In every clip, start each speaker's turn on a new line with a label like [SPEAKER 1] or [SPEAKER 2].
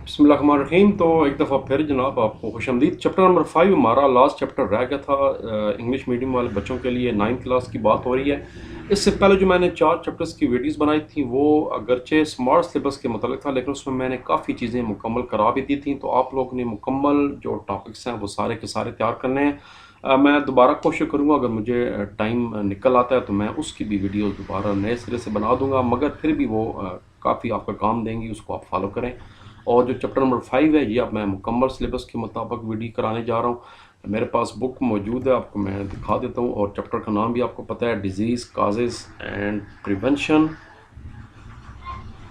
[SPEAKER 1] बिस्मिल्लाहिर्रहमानिर्रहीम। तो एक दफ़ा फिर जनाब आपको खुशामदीद। चैप्टर नंबर 5 हमारा लास्ट चैप्टर रह गया था। इंग्लिश मीडियम वाले बच्चों के लिए 9th क्लास की बात हो रही है। इससे पहले जो मैंने 4 चैप्टर्स की वीडियोस बनाई थी वो अगरचे स्मार्ट सिलेबस के मतलब था, लेकिन उसमें मैंने काफ़ी चीज़ें मुकम्मल करा भी दी थी। तो आप लोगों ने मुकम्मल जो टॉपिक्स हैं वो सारे के सारे तैयार करने हैं। मैं दोबारा कोशिश करूँगा, अगर मुझे टाइम निकल आता है तो मैं उसकी भी वीडियो दोबारा नए सिरे से बना दूँगा, मगर फिर भी वो काफ़ी आपका काम देंगी, उसको आप फॉलो करें। और जो चैप्टर नंबर 5 है ये अब मैं मुकम्मल सिलेबस के मुताबिक वीडियो कराने जा रहा हूँ। मेरे पास बुक मौजूद है, आपको मैं दिखा देता हूँ। और चैप्टर का नाम भी आपको पता है, डिजीज़ काजेज़ एंड प्रिवेंशन।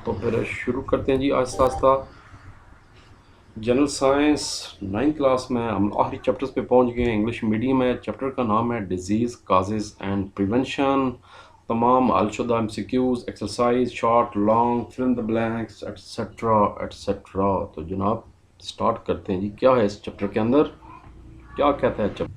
[SPEAKER 1] तो फिर शुरू करते हैं जी Aahista Aahista. General science 9th class में हम आखिरी चैप्टर्स पे पहुंच गए हैं। इंग्लिश मीडियम है, चैप्टर का नाम है डिजीज़ काजेज़ एंड प्रिवेंशन। तमाम हलशुदा MCQs, exercise, short, long, fill in the blanks, etcetera etcetera. तो जनाब स्टार्ट करते हैं जी। क्या है इस चैप्टर के अंदर, क्या कहता है चैप्टर?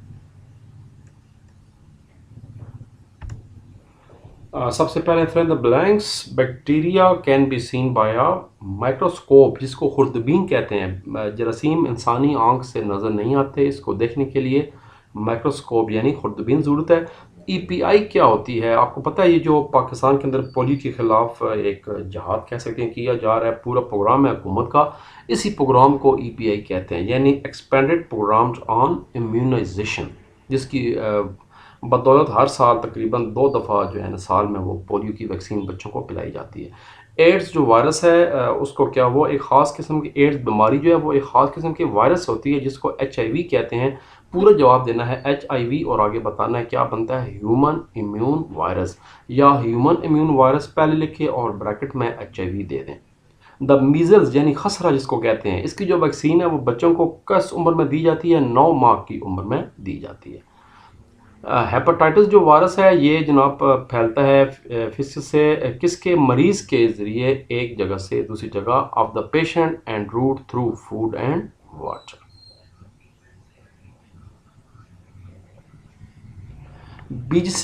[SPEAKER 1] सबसे पहले fill in the blanks. Bacteria can be seen by a microscope, जिसको खुर्दबीन कहते हैं। जरासीम इंसानी आंख से नज़र नहीं आते, इसको देखने के लिए माइक्रोस्कोप यानी खुर्दबीन ज़रूरत है। ईपीआई क्या होती है आपको पता है? ये जो पाकिस्तान के अंदर पोलियो के ख़िलाफ़ एक जहाद कह सकते हैं किया जा रहा है, पूरा प्रोग्राम है हुकूमत का, इसी प्रोग्राम को ईपीआई कहते हैं, यानी एक्सपेंडेड प्रोग्राम्स ऑन इम्यूनाइजेशन, जिसकी बदौलत हर साल तकरीबन 2 दफ़ा जो है ना साल में वो पोलियो की वैक्सीन बच्चों को पिलाई जाती है। एड्स जो वायरस है उसको क्या, वो एक ख़ास किस्म की एड्स बीमारी जो है वो एक ख़ास किस्म की वायरस होती है जिसको एचआईवी कहते हैं। पूरा जवाब देना है एचआईवी और आगे बताना है क्या बनता है, ह्यूमन इम्यून वायरस या ह्यूमन इम्यून वायरस पहले लिखे और ब्रैकेट में एचआईवी दे दें। द मीजल्स यानी खसरा जिसको कहते हैं, इसकी जो वैक्सीन है वो बच्चों को किस उम्र में दी जाती है? 9 माह की उम्र में दी जाती है। हेपेटाइटिस जो वायरस है ये जनाब फैलता है फिश से, किसके, मरीज़ के ज़रिए एक जगह से दूसरी जगह, of the patient and route through food and water.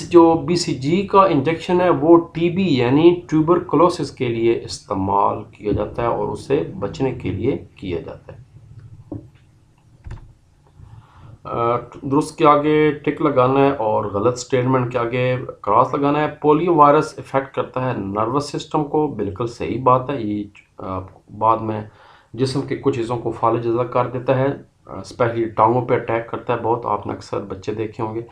[SPEAKER 1] जो बीसीजी का इंजेक्शन है वो टीबी यानी ट्यूबरकुलोसिस के लिए इस्तेमाल किया जाता है और उससे बचने के लिए किया जाता है। दुरुस्त के आगे टिक लगाना है और गलत स्टेटमेंट के आगे क्रॉस लगाना है। पोलियो वायरस इफ़ेक्ट करता है नर्वस सिस्टम को, बिल्कुल सही बात है। ये बाद में जिस्म के कुछ हिस्सों को फाल जजा कर देता है, स्पेशली टांगों पे अटैक करता है बहुत, आपने अक्सर बच्चे देखे होंगे।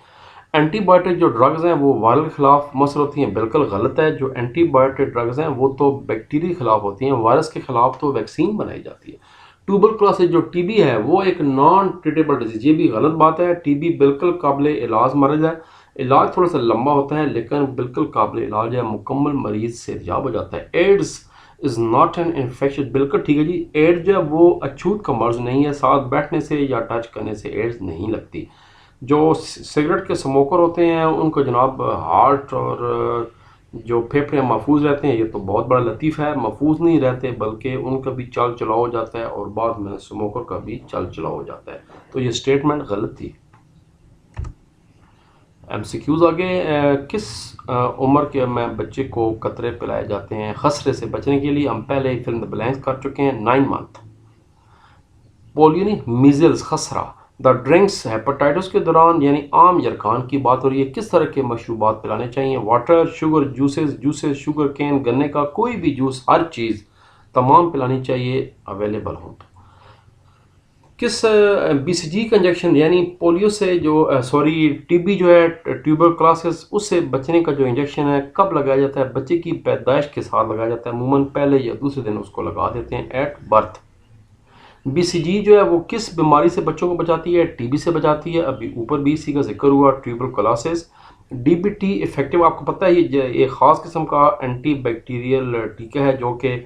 [SPEAKER 1] एंटीबायोटिक जो ड्रग्स हैं वो वायरल के खिलाफ मसर होती हैं, बिल्कुल गलत है। जो एंटीबायोटिक ड्रग्स हैं वो तो बैक्टीरिया के खिलाफ होती हैं, वायरस के खिलाफ तो वैक्सीन बनाई जाती है। ट्यूबरकुलोसिस जो टीबी है वो एक नॉन ट्रीटेबल डिजीज, ये भी गलत बात है। टीबी बिल्कुल काबिल इलाज मर्ज है, इलाज थोड़ा सा लंबा होता है लेकिन बिल्कुल काबिल इलाज है, मुकम्मल मरीज सेहतयाब हो जाता है। AIDS is not an infection, बिल्कुल ठीक है जी। एड्स जो है वो अछूत का मर्ज नहीं है, साथ बैठने से या टच करने से एड्स नहीं लगती। जो सिगरेट के स्मोकर होते हैं उनको जनाब हार्ट और जो फेफड़े महफूज रहते हैं, ये तो बहुत बड़ा लतीफ़ है, महफूज नहीं रहते बल्कि उनका भी चाल चलाव हो जाता है और बाद में स्मोकर का भी चाल चलाव हो जाता है। तो ये स्टेटमेंट गलत थी। एमसीक्यूज आगे, किस उम्र के में बच्चे को कतरे पिलाए जाते हैं खसरे से बचने के लिए? हम पहले ही फिल्म द ब्लैंक्स कर चुके हैं। 9 मंथ। पोलियो नहीं, मीजल्स, खसरा। द ड्रिंक्स, हेपेटाइटिस के दौरान यानी आम यरकान की बात हो रही है, किस तरह के मशरूबात पिलाने चाहिए? Water, sugar, juices, sugar cane, गन्ने का कोई भी जूस, हर चीज़ तमाम पिलानी चाहिए अवेलेबल हो तो। किस बीसीजी का इंजेक्शन यानी पोलियो से जो सॉरी टीबी जो है ट्यूबरकुलोसिस, उससे बचने का जो इंजेक्शन है कब लगाया जाता है? बच्चे की पैदाइश के साथ लगाया जाता है, अमूमन पहले या दूसरे दिन उसको लगा देते हैं, एट बर्थ। बीसीजी जो है वो किस बीमारी से बच्चों को बचाती है? टीबी से बचाती है, अभी ऊपर बीसी का जिक्र हुआ, ट्यूबरकुलोसिस। डीबीटी इफेक्टिव आपको पता है, ये एक ख़ास किस्म का एंटी बैक्टीरियल टीका है जो कि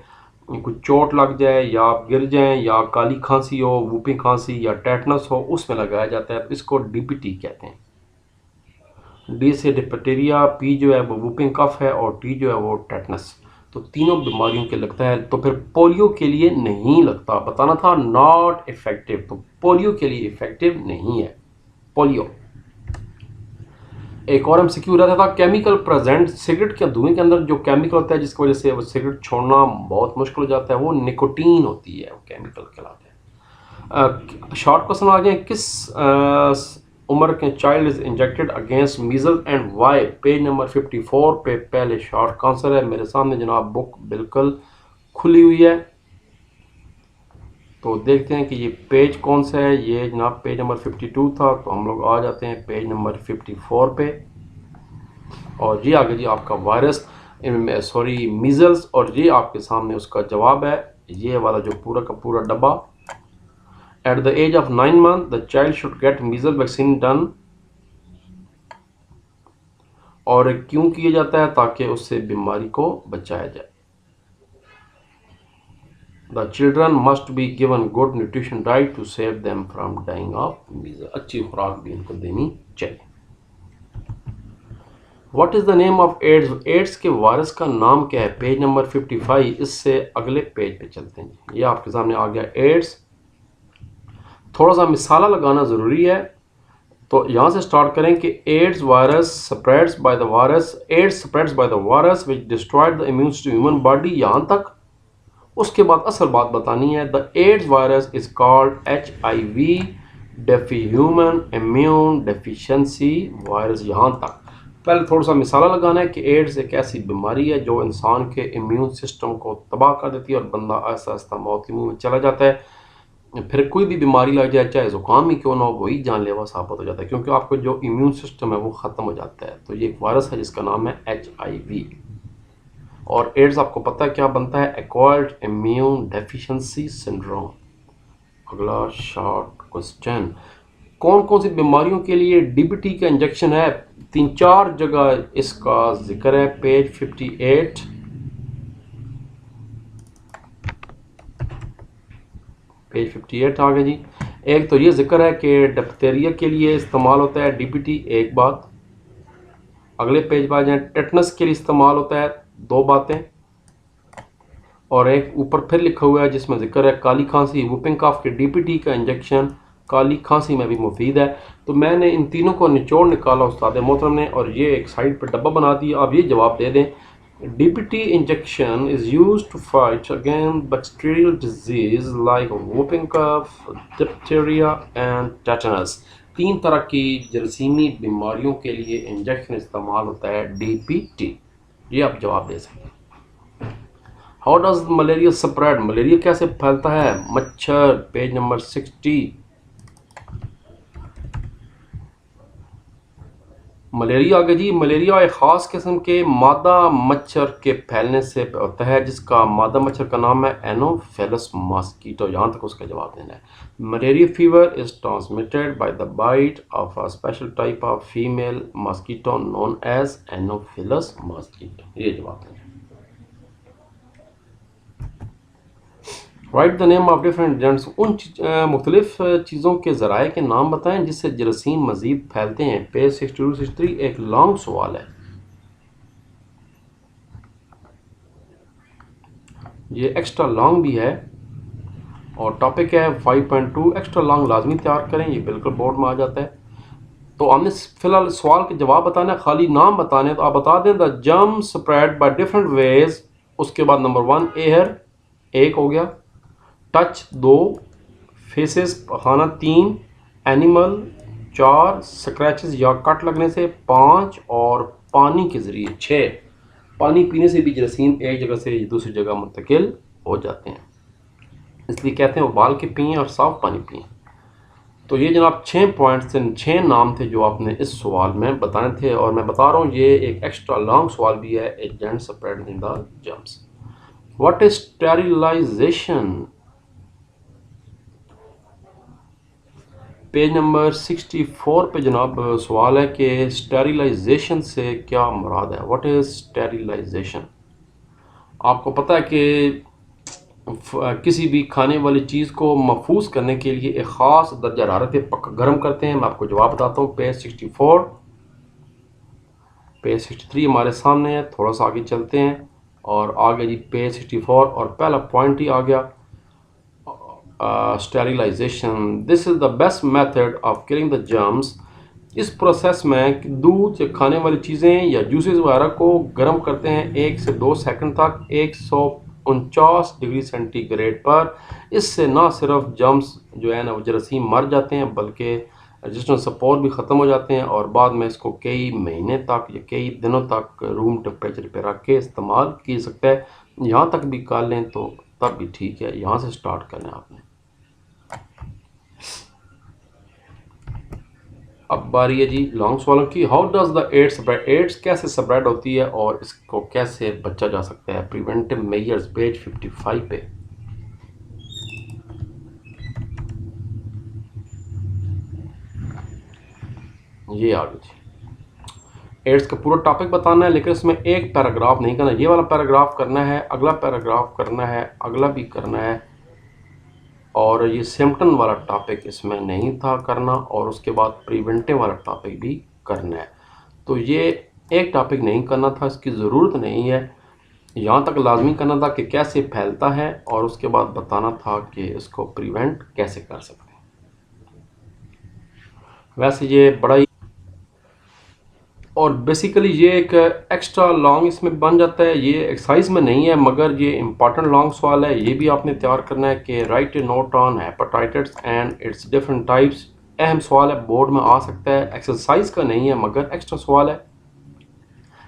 [SPEAKER 1] कुछ चोट लग जाए या आप गिर जाएं या काली खांसी हो, वूपिंग खांसी या टेटनस हो, उसमें लगाया जाता है, इसको डीबीटी कहते हैं। डी से डिप्थीरिया, पी जो है वो वूपिंग कफ है और टी जो है वो टेटनस। तो तीनों बीमारियों के लगता है, तो फिर पोलियो के लिए नहीं लगता, बताना था नॉट इफेक्टिव, तो पोलियो के लिए इफेक्टिव नहीं है पोलियो। एक और एमसीक्यू रहता था, केमिकल प्रेजेंट सिगरेट के धुएं के अंदर जो केमिकल होता है जिसकी वजह से वो सिगरेट छोड़ना बहुत मुश्किल हो जाता है, वो निकोटीन होती है, वो केमिकल कहलाते हैं। शॉर्ट क्वेश्चन आ गए, किस उम्र के child is injected against measles and why, page number 54 पे पहले शॉर्ट आंसर है। मेरे सामने जनाब बुक बिल्कुल खुली हुई है, तो देखते हैं कि ये पेज कौन सा है। ये जनाब पेज नंबर 52 था, तो हम लोग आ जाते हैं पेज नंबर 54 पे। और ये आगे जी आपका वायरस सॉरी मीजल्स, और ये आपके सामने उसका जवाब है, ये वाला जो पूरा का पूरा डब्बा। At the age of 9 month the child should get measles vaccine done. और क्यों किया जाता है? ताकि उससे बीमारी को बचाया जाए। The children must be given good nutrition diet to save them from dying of measles. अच्छी खुराक भी इनको देनी चाहिए। What is the name of AIDS? AIDS के वायरस का नाम क्या है? Page number 55। इससे अगले पेज पे चलते हैं। ये आपके सामने आ गया एड्स। थोड़ा सा मिसाला लगाना ज़रूरी है, तो यहाँ से स्टार्ट करें कि AIDS virus spreads by the virus, AIDS spreads by the virus which destroyed the immune system human body, यहाँ तक। उसके बाद असल बात बतानी है। The AIDS virus is called HIV, डेफी ह्यूमन इम्यून डेफिशिएंसी वायरस, यहाँ तक। पहले थोड़ा सा मिसाला लगाना है कि एड्स एक ऐसी बीमारी है जो इंसान के इम्यून सिस्टम को तबाह कर देती है और बंदा आहिस्ता आहिस्ता मौत के मुंह में चला जाता है। फिर कोई भी बीमारी लग जाए, चाहे ज़ुकाम ही क्यों ना हो, वही जानलेवा साबित हो जाता है, क्योंकि आपका जो इम्यून सिस्टम है वो ख़त्म हो जाता है। तो ये एक वायरस है जिसका नाम है HIV। और एड्स आपको पता है क्या बनता है? Acquired immune deficiency syndrome. अगला शॉर्ट क्वेश्चन, कौन कौन सी बीमारियों के लिए DBT का इंजेक्शन है? 3-4 जगह इसका जिक्र है। पेज 58, पेज 58 आ गया जी। एक तो ये जिक्र है कि डिप्थीरिया के लिए इस्तेमाल होता है DBT, एक बात। अगले पेज पर आ जाए, टेटनस के लिए इस्तेमाल होता है, 2 बातें। और एक ऊपर फिर लिखा हुआ है जिसमें जिक्र है काली खांसी, वुपिंग कफ के DBT का इंजेक्शन काली खांसी में भी मुफीद है। तो मैंने इन तीनों को निचोड़ निकाला उस्ताद मोहतरम ने, और ये एक साइड पर डब्बा बना दिया। अब ये जवाब दे दें, DBT injection is used to fight against bacterial disease like whooping cough, diphtheria and tetanus. 3 तरह की जरासीमी बीमारियों के लिए इंजेक्शन इस्तेमाल होता है DBT। ये आप जवाब दे सकते हैं। How does malaria spread? Malaria कैसे फैलता है? मच्छर, पेज नंबर 60। मलेरिया आ गया जी। मलेरिया एक ख़ास किस्म के मादा मच्छर के फैलने से होता है, जिसका मादा मच्छर का नाम है एनोफिलस मॉस्किटो। यहाँ तक उसका जवाब देना है। Malaria fever is transmitted by the bite of a special type of female mosquito known as anopheles mosquito. ये जवाब देना है। Write the name of different agents. उन मुख्तलिफ चीज़ों के ज़राए के नाम बताएं जिससे जरासीम मज़ीद फैलते हैं। पेज 62-63 एक लॉन्ग सवाल है, ये एक्स्ट्रा लॉन्ग भी है, और टॉपिक है 5.2। एक्स्ट्रा लॉन्ग लाजमी तैयार करें, ये बिल्कुल बोर्ड में आ जाता है। तो हमने फिलहाल सवाल के जवाब बताना है, खाली नाम बताने। तो आप बता दें, the germ spread by different ways. उसके बाद नंबर 1 एयर, एक हो गया। टच 2, फेसेस खाना 3, एनिमल 4, स्क्रैचेस या कट लगने से 5, और पानी के ज़रिए 6। पानी पीने से भी जरासीम एक जगह से दूसरी जगह मुंतकिल हो जाते हैं, इसलिए कहते हैं उबाल के पिएं और साफ़ पानी पिएं। तो ये जनाब 6 पॉइंट्स थे, 6 नाम थे जो आपने इस सवाल में बताए थे। और मैं बता रहा हूँ ये एक एक्स्ट्रा लॉन्ग सवाल भी है, agent spread in the germs. What is sterilization? Page number 64 पे जनाब सवाल है कि स्टेरिलाइजेशन से क्या मुराद है? What is sterilization? आपको पता है कि किसी भी खाने वाली चीज़ को महफूज करने के लिए एक ख़ास दर्जा हरारत पे पक गर्म करते हैं। मैं आपको जवाब बताता हूँ। पेज 64, पेज 63 हमारे सामने है। थोड़ा सा आगे चलते हैं और आगे जी पेज 64 और पहला पॉइंट ही आ गया, sterilization. This is the best method of killing the germs इस प्रोसेस में दूध या खाने वाली चीज़ें या जूसेस वगैरह को गर्म करते हैं 1 से 2 सेकंड तक 149 डिग्री सेंटीग्रेड पर। इससे ना सिर्फ जर्म्स जो है ना वो जरासीम मर जाते हैं, बल्कि रजिस्टेंट स्पोर भी ख़त्म हो जाते हैं, और बाद में इसको कई महीने तक या कई दिनों तक रूम टेम्परेचर पर रख के इस्तेमाल किया सकता है। यहाँ तक भी कर लें तो तब भी ठीक है। यहाँ से स्टार्ट करना है आपने। अब बारी है जी लॉन्ग सवालों की। How does the AIDS spread, AIDS कैसे स्प्रेड होती है और इसको कैसे बचा जा सकता है। प्रिवेंटिव मेजर्स, पेज 55 पे। ये आ गई जी। एड्स का पूरा टॉपिक बताना है, लेकिन इसमें एक पैराग्राफ नहीं करना। ये वाला पैराग्राफ करना है, अगला पैराग्राफ करना है, अगला भी करना है, और ये सिम्टम वाला टॉपिक इसमें नहीं था करना, और उसके बाद प्रिवेंटिव वाला टॉपिक भी करना है। तो ये एक टॉपिक नहीं करना था, इसकी ज़रूरत नहीं है। यहाँ तक लाजमी करना था कि कैसे फैलता है, और उसके बाद बताना था कि इसको प्रिवेंट कैसे कर सकते हैं। वैसे ये बड़ा ही, और बेसिकली ये एक एक्स्ट्रा लॉन्ग इसमें बन जाता है। ये एक्सरसाइज में नहीं है, मगर ये इंपॉर्टेंट लॉन्ग सवाल है। ये भी आपने तैयार करना है कि right A note on hepatitis and it's different types. अहम सवाल है, बोर्ड में आ सकता है, एक्सरसाइज का नहीं है मगर एक्स्ट्रा सवाल है।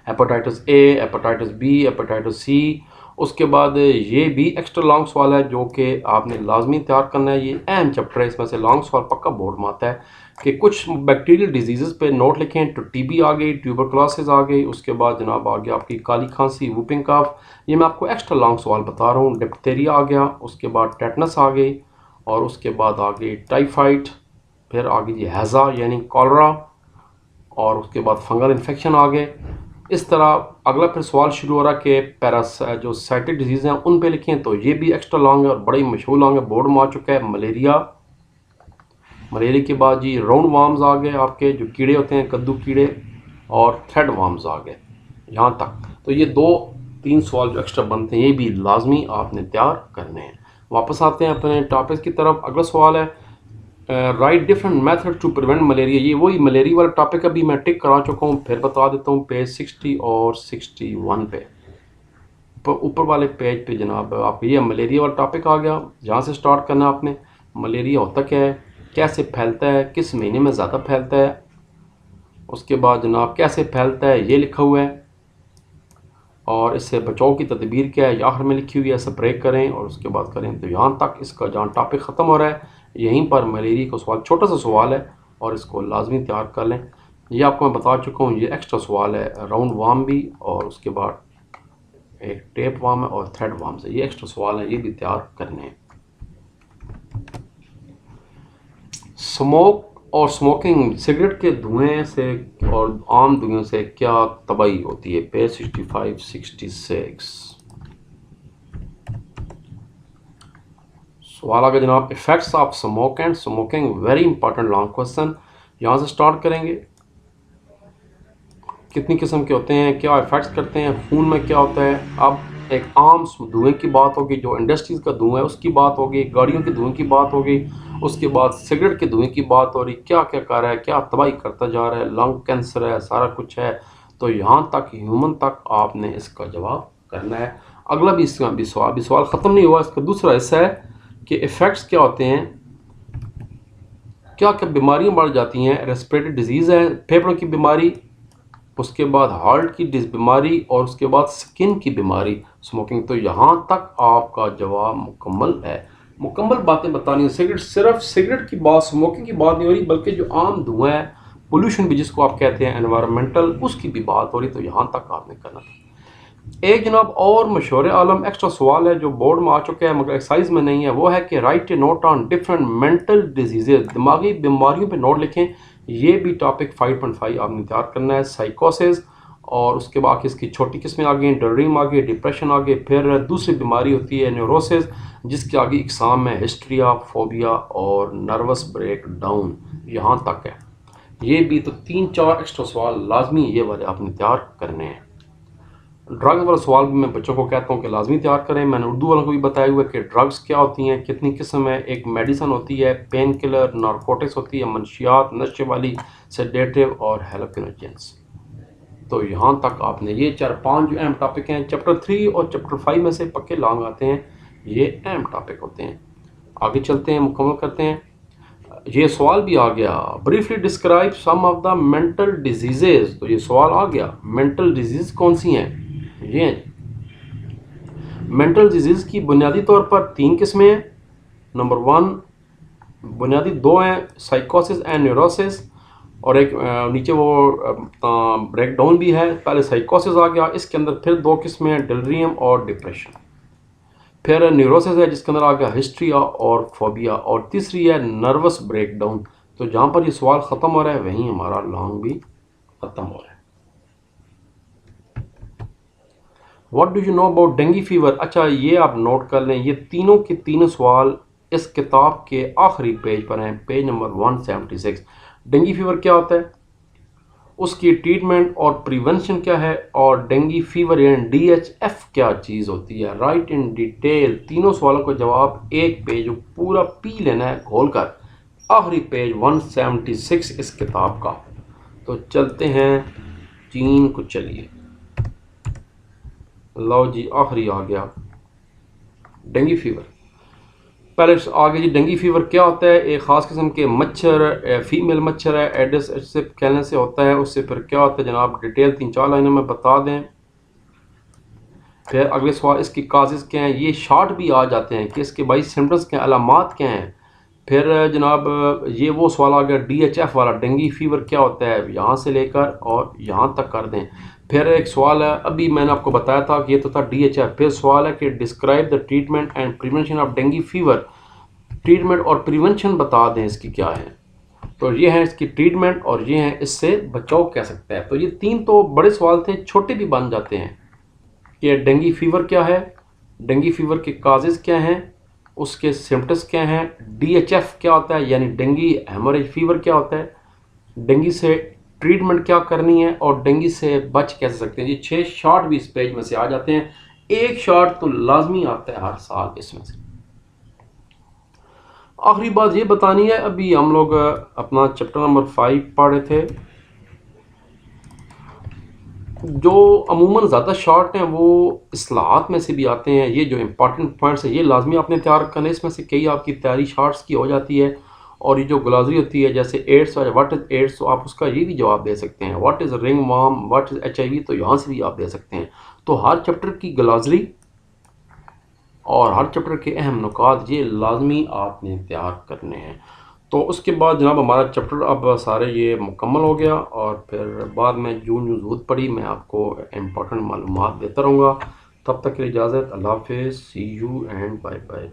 [SPEAKER 1] Hepatitis A, hepatitis B, hepatitis C. उसके बाद ये भी एक्स्ट्रा लॉन्ग सवाल है जो कि आपने लाजमी तैयार करना है। ये अहम चैप्टर है, इसमें से लॉन्ग सवाल पक्का बोर्ड में आता है कि कुछ बैक्टीरियल डिजीज़ पे नोट लिखें। तो टीबी आ गई, ट्यूबरकुलोसिस आ गई, उसके बाद जनाब आ गया आपकी काली खांसी, वूपिंग कफ। ये मैं आपको एक्स्ट्रा लॉन्ग सवाल बता रहा हूँ। डिप्थीरिया आ गया, उसके बाद टेटनस आ गई, और उसके बाद आ गई टाइफाइड, फिर आ गई हैज़ा यानी कॉलरा, और उसके बाद फंगल इन्फेक्शन आ गए। इस तरह अगला फिर सवाल शुरू हो रहा कि जो साइटिक डिजीज़ हैं उन पे लिखें। तो ये भी एक्स्ट्रा लॉन्ग है और बड़ा ही मशहूर लॉन्ग है, बोर्ड में आ चुका है। मलेरिया, मलेरिया के बाद जी राउंड वार्म्स आ गए, आपके जो कीड़े होते हैं कद्दू कीड़े, और थ्रेड वार्म्स आ गए यहाँ तक। तो ये 2-3 सवाल जो एक्स्ट्रा बनते हैं ये भी लाजमी आपने तैयार करने हैं। वापस आते हैं अपने टॉपिक की तरफ। अगला सवाल है write different method to prevent malaria. ये वही मलेरिया वाला टॉपिक अभी मैं टिक करा चुका हूँ, फिर बता देता हूँ। पेज 60 और 61 पे, ऊपर वाले पेज पे जनाब आप ये मलेरिया वाला टॉपिक आ गया। यहाँ से स्टार्ट करना आपने। मलेरिया होता क्या है, कैसे फैलता है, किस महीने में ज़्यादा फैलता है, उसके बाद जनाब कैसे फैलता है ये लिखा हुआ है, और इससे बचाव की तदबीर क्या है आखिर में लिखी हुई है। स्प्रे करें और उसके बाद करें। तो यहाँ तक इसका जहाँ टॉपिक ख़त्म हो रहा है, यहीं पर मलेरिया का सवाल छोटा सा सवाल है, और इसको लाजमी तैयार कर लें। ये आपको मैं बता चुका हूँ। ये एक्स्ट्रा सवाल है, राउंड वार्म भी, और उसके बाद एक टेप वार्म है और थ्रेड वार्म से। ये एक्स्ट्रा सवाल है, ये भी तैयार करने हैं। स्मोक और स्मोकिंग, सिगरेट के धुएं से और आम धुएं से क्या तबाही होती है। पेज 65-66 सवाल आगे जनाब। Effects of smoke and smoking, very important long question. यहाँ से स्टार्ट करेंगे। कितनी किस्म के होते हैं, क्या इफेक्ट्स करते हैं, खून में क्या होता है। अब एक आम धुएं की बात होगी, जो इंडस्ट्रीज़ का धुआं है उसकी बात होगी, गाड़ियों के धुएं की बात होगी, उसके बाद सिगरेट के धुएं की बात हो रही, क्या क्या कर रहा है, क्या तबाही करता जा रहा है, लंग कैंसर है, सारा कुछ है। तो यहाँ तक ह्यूमन तक आपने इसका जवाब करना है। अगला भी इसका भी सवाल ख़त्म नहीं हुआ। इसका दूसरा हिस्सा है कि इफ़ेक्ट्स क्या होते हैं, क्या क्या बीमारियाँ बढ़ जाती हैं। रेस्पिरेटरी डिजीज़ है, फेफड़ों की बीमारी, उसके बाद हार्ट की बीमारी, और उसके बाद स्किन की बीमारी, स्मोकिंग। तो यहाँ तक आपका जवाब मुकम्मल है। मुकम्मल बातें बतानी है। सिगरेट, सिर्फ सिगरेट की बात, स्मोकिंग की बात नहीं हो रही, बल्कि जो आम धुआं है, पोल्यूशन भी जिसको आप कहते हैं, एनवायरमेंटल, उसकी भी बात हो रही। तो यहाँ तक आपने करना था। एक जनाब और मशहूर आलम एक्स्ट्रा सवाल है जो बोर्ड में आ चुका है मगर एक्सरसाइज में नहीं है। वो है कि right A note on different mental diseases, दिमागी बीमारियों पे नोट लिखें। ये भी टॉपिक 5.5 आपने तैयार करना है। साइकोसिस, और उसके बाद इसकी छोटी किस्में आ गई, ड्रीम आ गई, डिप्रेशन आ गई। फिर दूसरी बीमारी होती है न्यूरोसिस, जिसके आगे एग्जाम में हिस्ट्रिया, फोबिया और नर्वस ब्रेक डाउन। यहाँ तक है। ये भी तो 3-4 एक्स्ट्रा सवाल लाजमी ये वाले आपने तैयार करने हैं। ड्रग्स वाला सवाल भी मैं बच्चों को कहता हूँ कि लाजमी तैयार करें। मैंने उर्दू वालों को भी बताया हुआ है कि ड्रग्स क्या होती हैं, कितनी किस्म है। एक मेडिसन होती है, पेन किलर, नारकोटिक्स होती है, मंशियात, नशे वाली, सेडेटिव और हेलोकिनोजेंस। तो यहाँ तक आपने ये 4-5 जो अहम टॉपिक हैं, चैप्टर 3 और चैप्टर 5 में से पक्के लॉन्ग आते हैं, ये अहम टॉपिक होते हैं। आगे चलते हैं, मुकम्मल करते हैं। ये सवाल भी आ गया, briefly describe some of the mental diseases. तो ये सवाल आ गया, मेंटल डिजीज कौन सी हैं? ये हैं मेंटल डिजीज की बुनियादी तौर पर 3 किस्में हैं। नंबर 1 बुनियादी 2 हैं, साइकोसिस एंड न्यूरोसिस, और एक नीचे वो ब्रेक डाउन भी है। पहले साइकोसिस आ गया, इसके अंदर फिर 2 किस्में हैं, डिलीरियम और डिप्रेशन। फिर न्यूरोसिस है जिसके अंदर आ गया हिस्ट्रिया और फोबिया, और तीसरी है नर्वस ब्रेकडाउन। तो जहाँ पर ये सवाल ख़त्म हो रहा है वहीं हमारा लॉन्ग भी ख़त्म हो रहा है। What do you know about dengue fever? अच्छा, ये आप नोट कर लें, ये तीनों के तीनों सवाल इस किताब के आखिरी पेज पर हैं, पेज नंबर 176। डेंगू फीवर क्या होता है, उसकी ट्रीटमेंट और प्रिवेंशन क्या है, और डेंगू फीवर यानी DHF क्या चीज़ होती है। राइट इन डिटेल तीनों सवालों का जवाब एक पेज पूरा पी लेना है घोल कर, आखिरी पेज 176 इस किताब का। तो चलते हैं चीन को, चलिए लो जी, आखिरी आ गया डेंगू फीवर। पहले आगे जी, डेंगू फीवर क्या होता है? एक ख़ास किस्म के मच्छर, फीमेल मच्छर है, एडिस से कहने से होता है। उससे फिर क्या होता है जनाब, डिटेल 3-4 लाइनों में बता दें। फिर अगले सवाल, इसकी काजेज़ क्या हैं? ये शॉर्ट भी आ जाते हैं कि इसके भाई सिम्टम्स क्या, अलामात क्या हैं। फिर जनाब ये वो सवाल आ गया DHF वाला, डेंगू फीवर क्या होता है, यहाँ से लेकर और यहाँ तक कर दें। फिर एक सवाल है, अभी मैंने आपको बताया था कि ये तो था DHF। फिर सवाल है कि describe the treatment and prevention of dengue fever. Treatment और प्रिवेंशन बता दें इसकी क्या है। तो ये है इसकी ट्रीटमेंट और ये है इससे बचाव कह सकता है। तो ये 3 तो बड़े सवाल थे, छोटे भी बन जाते हैं कि डेंगू फीवर क्या है, डेंगू फीवर के काजेज़ क्या हैं, उसके सिम्टम्स क्या हैं, DHF क्या होता है यानी डेंगू हेमोरेज फीवर क्या होता है, डेंगू से ट्रीटमेंट क्या करनी है, और डेंगू से बच कैसे सकते हैं। ये 6 शॉर्ट भी इस पेज में से आ जाते हैं, एक शॉर्ट तो लाजमी आता है हर साल इसमें से। आखिरी बात ये बतानी है, अभी हम लोग अपना चैप्टर नंबर 5 पढ़ रहे थे, जो अमूमन ज़्यादा शॉर्ट हैं वो इस्लाहात में से भी आते हैं। ये जो इम्पॉर्टेंट पॉइंट्स है ये लाजमी आपने तैयार करने, इसमें से कई आपकी तैयारी शॉर्ट्स की हो जाती है। और ये जो ग्लासरी होती है, जैसे एड्स है, व्हाट इज़ एड्स, तो आप उसका ये भी जवाब दे सकते हैं। What is ring worm, what is HIV, तो यहाँ से भी आप दे सकते हैं। तो हर चैप्टर की ग्लासरी और हर चैप्टर के अहम नुकात ये लाजमी आपने तैयार करने हैं। तो उसके बाद जनाब हमारा चैप्टर अब सारे ये मुकम्मल हो गया, और फिर बाद में जो ज़रूरत पड़ी मैं आपको इम्पोर्टेंट मालूमात देता रहूँगा। तब तक के लिए इजाज़त, अल्लाह हाफ़िज़, सी यू एंड बाय बाय।